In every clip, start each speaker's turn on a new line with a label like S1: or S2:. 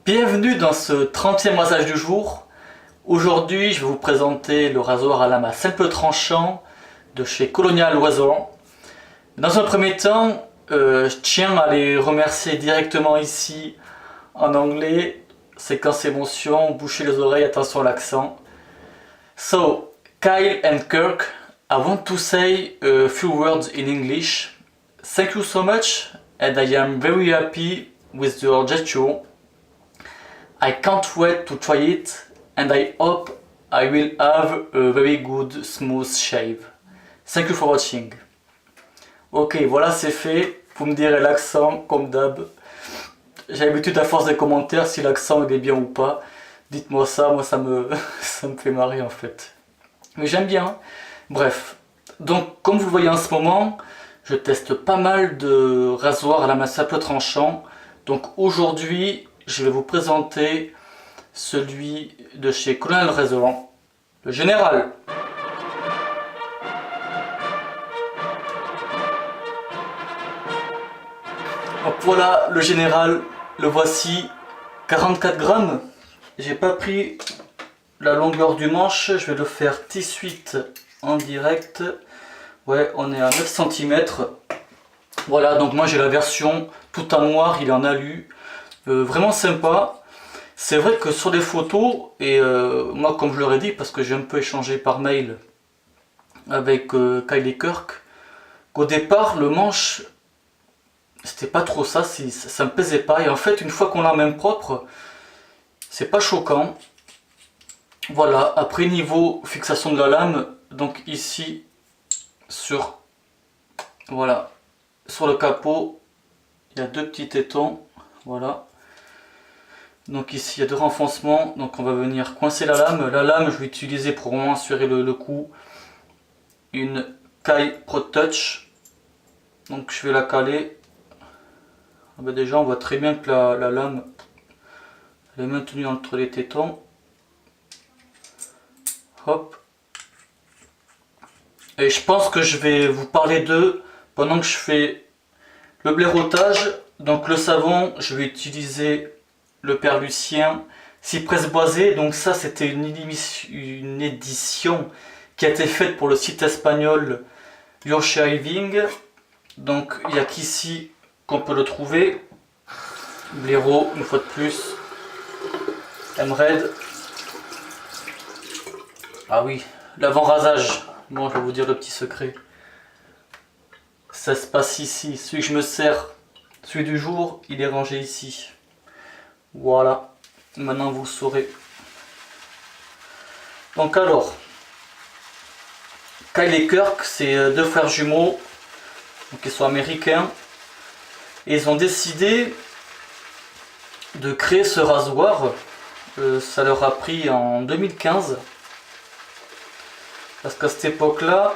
S1: Bienvenue dans ce 30e rasage du jour. Aujourd'hui, je vais vous présenter le rasoir à lame à simple tranchant de chez Colonial Razor. Dans un premier temps, je tiens à les remercier directement ici en anglais. Séquence émotion, bouchez les oreilles, attention à l'accent. So, Kyle and Kirk, I want to say a few words in English. Thank you so much, and I am very happy with your gesture. I can't wait to try it, and I hope I will have a very good smooth shave. Thank you for watching. Ok, voilà, c'est fait. Vous me direz l'accent comme d'hab. J'ai l'habitude à force des commentaires si l'accent est bien ou pas. Dites-moi ça, moi ça me fait marrer en fait. Mais j'aime bien. Bref, donc comme vous le voyez en ce moment, je teste pas mal de rasoirs à lame simple tranchant. Donc aujourd'hui, je vais vous présenter celui de chez Colonial Razor, le Général. Donc voilà le Général, le voici, 44 grammes. J'ai pas pris la longueur du manche, je vais le faire T-suite en direct. Ouais, on est à 9 cm. Voilà, donc moi j'ai la version tout en noir, il est en alu. Vraiment sympa. C'est vrai que sur les photos, et moi comme je leur ai dit, parce que j'ai un peu échangé par mail avec Kyle et Kirk, qu'au départ le manche c'était pas trop ça, ça me plaisait pas, et en fait une fois qu'on l'a en main propre, c'est pas choquant. Voilà, après niveau fixation de la lame, donc ici sur voilà sur le capot, il y a deux petits tétons, voilà. Donc ici il y a deux renfoncements, donc on va venir coincer la lame. La lame je vais utiliser pour vraiment assurer le coup une Kyle Pro Touch. Donc je vais la caler. Ah ben déjà on voit très bien que la lame elle est maintenue entre les tétons. Hop. Et je pense que je vais vous parler d'eux pendant que je fais le blaireautage. Donc le savon, je vais utiliser le Père Lucien Cypress Boisé. Donc ça c'était une édition qui a été faite pour le site espagnol Your Shaving. Donc il n'y a qu'ici qu'on peut le trouver. Blaireau, une fois de plus. Emerald. Ah oui, l'avant-rasage. Bon, je vais vous dire le petit secret. Ça se passe ici. Celui que je me sers, celui du jour, il est rangé ici. Voilà. Maintenant vous le saurez. Donc alors, Kyle et Kirk, c'est deux frères jumeaux. Donc ils sont américains. Et ils ont décidé de créer ce rasoir. Ça leur a pris en 2015. Parce qu'à cette époque-là,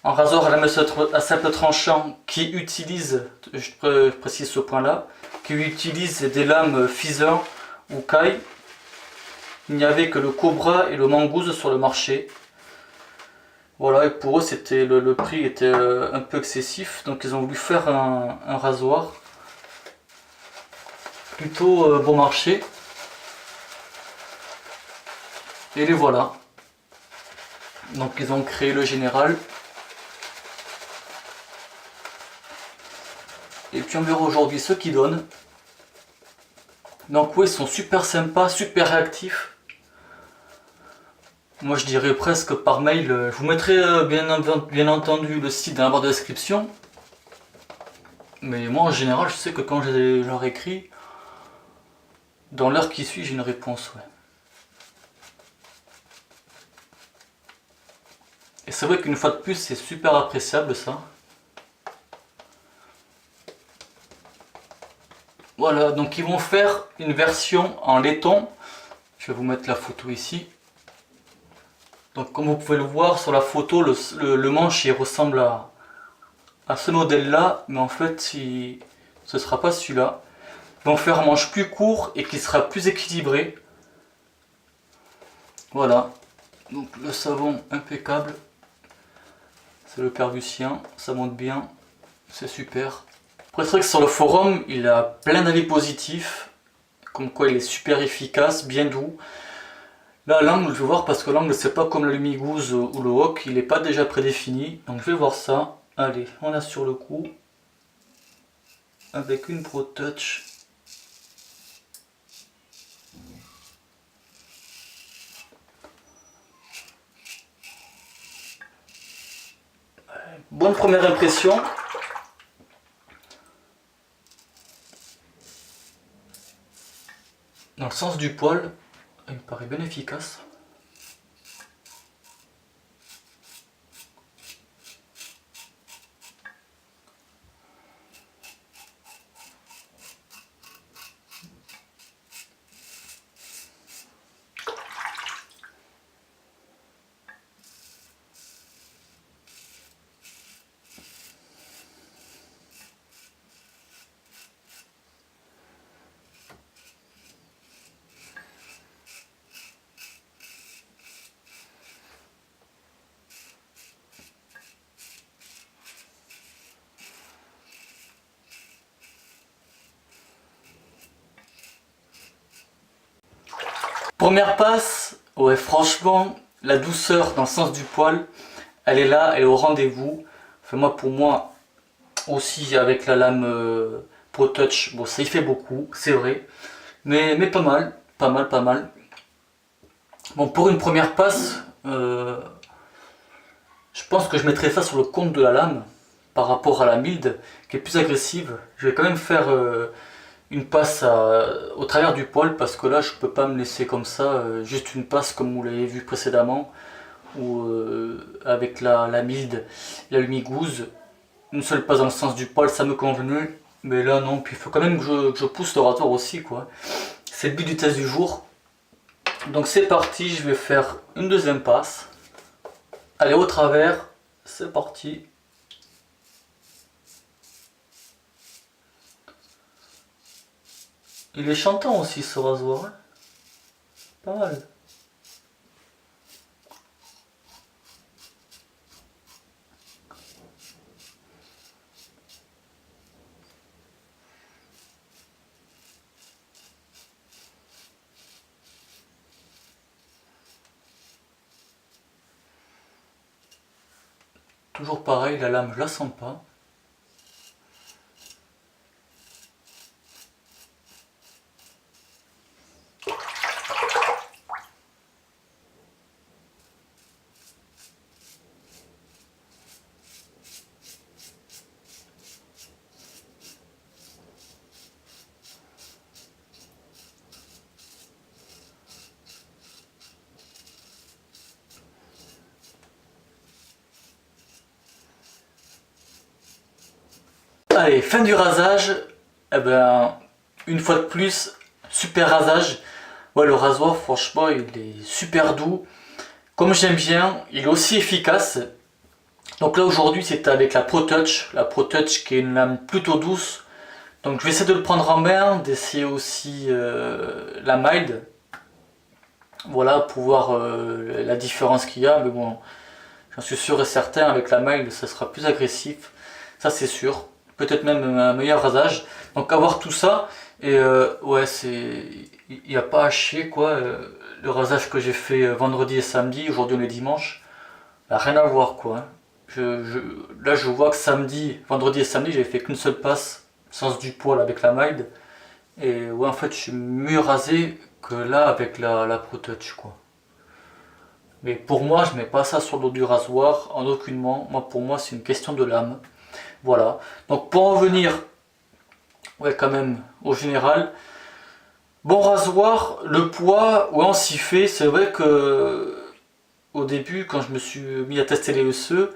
S1: un rasoir à lame à simple tranchant qui utilise, je précise ce point-là, qui utilise des lames Feather ou Kyle, il n'y avait que le Cobra et le Mangouze sur le marché. Voilà, et pour eux, c'était le prix était un peu excessif, donc ils ont voulu faire un rasoir plutôt bon marché. Et les voilà. Donc ils ont créé le Général. Et puis on verra aujourd'hui ce qu'ils donnent. Donc oui, ils sont super sympas, super réactifs. Moi je dirais presque par mail. Je vous mettrai bien entendu le site dans la barre de description. Mais moi en général, je sais que quand je leur écris, dans l'heure qui suit, j'ai une réponse. Ouais. Et c'est vrai qu'une fois de plus, c'est super appréciable ça. Voilà, donc ils vont faire une version en laiton. Je vais vous mettre la photo ici. Donc comme vous pouvez le voir sur la photo, le manche il ressemble à ce modèle là, mais en fait ce ne sera pas celui-là. Ils vont faire un manche plus court et qui sera plus équilibré. Voilà, donc le savon impeccable. C'est le Père Lucien, ça monte bien, c'est super. Après c'est vrai que sur le forum, il a plein d'avis positifs. comme quoi il est super efficace, bien doux. Là, l'angle, je vais voir parce que l'angle, c'est pas comme le Lumigouze ou le Wok, il n'est pas déjà prédéfini. Donc je vais voir ça. Allez, on a sur le coup avec une Pro Touch. Bonne première impression. Dans le sens du poil, il me paraît bien efficace. Première passe, ouais franchement, la douceur dans le sens du poil, elle est là, elle est au rendez-vous. Enfin, pour moi aussi avec la lame Pro Touch, bon ça y fait beaucoup, c'est vrai, mais pas mal, pas mal, pas mal. Bon pour une première passe, je pense que je mettrai ça sur le compte de la lame par rapport à la Mild qui est plus agressive. Je vais quand même faire une passe au travers du poil parce que là je peux pas me laisser comme ça, juste une passe comme vous l'avez vu précédemment ou avec la Mild, la Lumigouze, une seule passe dans le sens du poil ça me convenait, mais là non, puis il faut quand même que je pousse le rasoir aussi quoi. C'est le but du test du jour. Donc c'est parti, je vais faire une deuxième passe. Allez au travers, c'est parti. Il est chantant aussi ce rasoir, hein. Pas mal. Toujours pareil, la lame je la sens pas. Allez, fin du rasage. Eh ben, une fois de plus, super rasage. Ouais, le rasoir, franchement, il est super doux. Comme j'aime bien, il est aussi efficace. Donc là, aujourd'hui, c'était avec la Pro Touch. La Pro Touch qui est une lame plutôt douce. Donc je vais essayer de le prendre en main, d'essayer aussi la Mild. Voilà, pour voir la différence qu'il y a. Mais bon, j'en suis sûr et certain, avec la Mild, ça sera plus agressif. Ça, c'est sûr. Peut-être même un meilleur rasage. Donc avoir tout ça, et ouais, il n'y a pas à chier quoi. Le rasage que j'ai fait vendredi et samedi, aujourd'hui on est dimanche, rien à voir quoi, hein. Là je vois que samedi, vendredi et samedi, j'avais fait qu'une seule passe, sens du poil avec la Mild. Et ouais, en fait, je suis mieux rasé que là avec la Pro Touch quoi. Mais pour moi, je mets pas ça sur le dos du rasoir, en aucunement. Pour moi, c'est une question de lame. Voilà. Donc pour en venir, ouais, quand même, au général, bon rasoir, le poids, ouais, on s'y fait. C'est vrai que au début, quand je me suis mis à tester les ECE,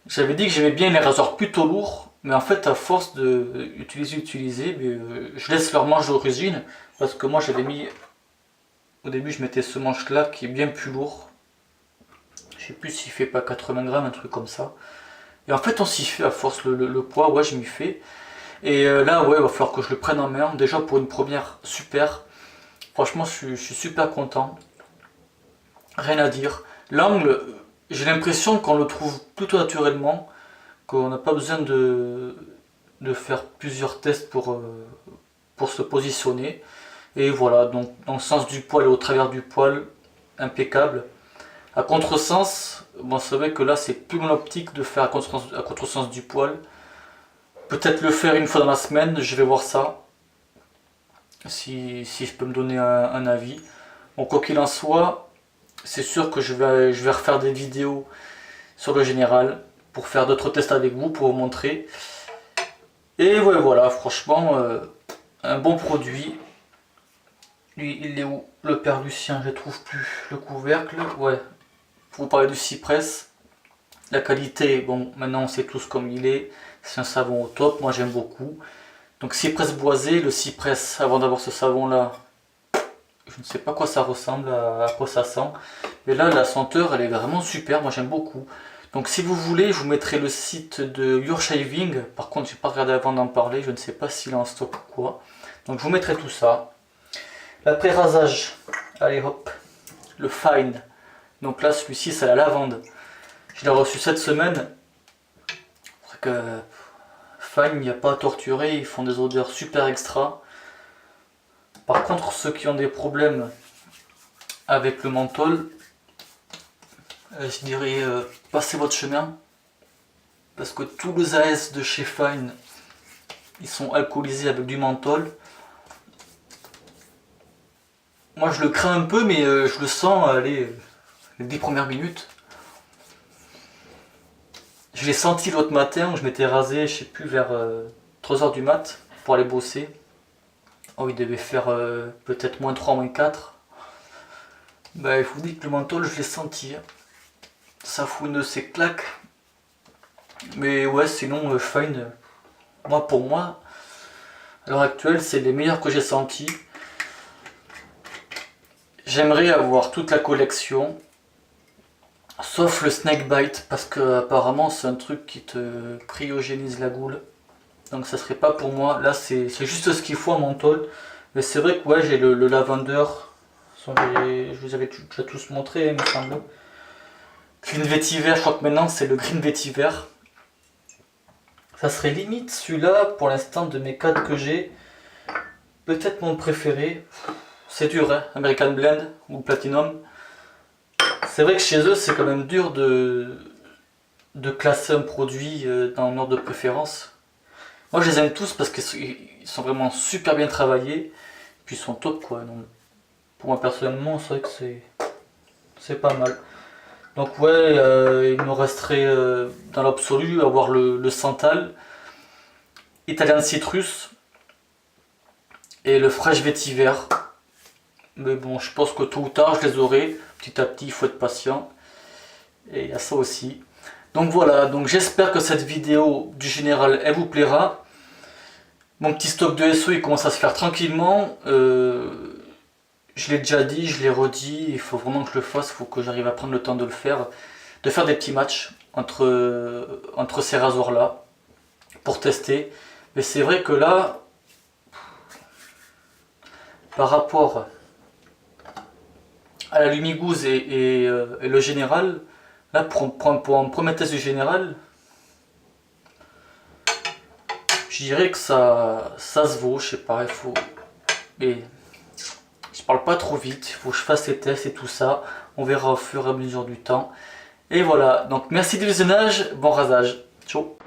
S1: j'avais dit que j'aimais bien les rasoirs plutôt lourds, mais en fait, à force de utiliser, mais, je laisse leur manche d'origine, parce que moi j'avais mis, au début, je mettais ce manche-là qui est bien plus lourd. Je sais plus s'il fait pas 80 grammes, un truc comme ça. Et en fait, on s'y fait à force, le poids, ouais, je m'y fais. Et là, ouais, il va falloir que je le prenne en main. Déjà pour une première, super. Franchement, je suis super content. Rien à dire. L'angle, j'ai l'impression qu'on le trouve plutôt naturellement, qu'on n'a pas besoin de faire plusieurs tests pour se positionner. Et voilà, donc dans le sens du poil et au travers du poil, impeccable. À contresens, bon c'est vrai que là c'est plus mon optique de faire à contresens du poil. Peut-être le faire une fois dans la semaine, je vais voir ça. Si je peux me donner un avis. Bon, quoi qu'il en soit, c'est sûr que je vais refaire des vidéos sur le général pour faire d'autres tests avec vous, pour vous montrer. Et ouais, voilà, franchement, un bon produit. Lui, il est où? Le père Lucien, je ne trouve plus le couvercle. Ouais, pour vous parler du Cypress, la qualité, bon, maintenant on sait tous comme il est. C'est un savon au top, moi j'aime beaucoup. Donc Cypress boisé, le Cypress, avant d'avoir ce savon là, je ne sais pas à quoi ça ressemble, à quoi ça sent. Mais là, la senteur, elle est vraiment super, moi j'aime beaucoup. Donc si vous voulez, je vous mettrai le site de Your Shaving. Par contre, j'ai pas regardé avant d'en parler, je ne sais pas s'il est en stock ou quoi. Donc je vous mettrai tout ça. L'après-rasage, allez hop, le Fine. Donc là, celui-ci, c'est la lavande. Je l'ai reçu cette semaine. C'est que Fine, il n'y a pas à torturer, ils font des odeurs super extra. Par contre, ceux qui ont des problèmes avec le menthol, je dirais passez votre chemin. Parce que tous les AS de chez Fine, ils sont alcoolisés avec du menthol. Moi je le crains un peu, mais je le sens, allez, les 10 premières minutes. Je l'ai senti l'autre matin où je m'étais rasé, je sais plus, vers 3h du mat pour aller bosser. Oh, il devait faire peut-être moins 3, moins 4. Bah, il faut dire que le menthol, je l'ai senti. Ça fout une de ses claques. Mais ouais, sinon, Fine, moi pour moi, à l'heure actuelle, c'est les meilleurs que j'ai sentis. J'aimerais avoir toute la collection, sauf le Snakebite, parce que apparemment c'est un truc qui te cryogénise la goule. Donc ça serait pas pour moi. Là c'est juste ce qu'il faut en menthol. Mais c'est vrai que ouais, j'ai le lavendeur. Je vous avais déjà tous montré, il me semble. Green Vetiver, je crois que maintenant c'est le Green Vetiver. Ça serait limite celui-là pour l'instant de mes 4 que j'ai. Peut-être mon préféré. C'est dur, hein, American Blend ou Platinum. C'est vrai que chez eux, c'est quand même dur de classer un produit dans l'ordre de préférence. Moi, je les aime tous parce qu'ils sont vraiment super bien travaillés. Puis ils sont top, quoi. Donc, pour moi, personnellement, c'est vrai que c'est pas mal. Donc, ouais, il me resterait dans l'absolu avoir le Santal, Italian Citrus et le Fresh Vetiver. Mais bon, je pense que tôt ou tard, je les aurai. Petit à petit, il faut être patient. Et il y a ça aussi. Donc voilà, donc j'espère que cette vidéo du général, elle vous plaira. Mon petit stock de SO, il commence à se faire tranquillement. Je l'ai déjà dit, je l'ai redit. Il faut vraiment que je le fasse. Il faut que j'arrive à prendre le temps de le faire. De faire des petits matchs entre ces rasoirs-là. Pour tester. Mais c'est vrai que là, par rapport à la Lumigouze et le général, là pour un premier test du général, je dirais que ça se vaut, je sais pas, il faut. Mais je parle pas trop vite, il faut que je fasse les tests et tout ça. On verra au fur et à mesure du temps. Et voilà, donc merci du visionnage, bon rasage. Ciao.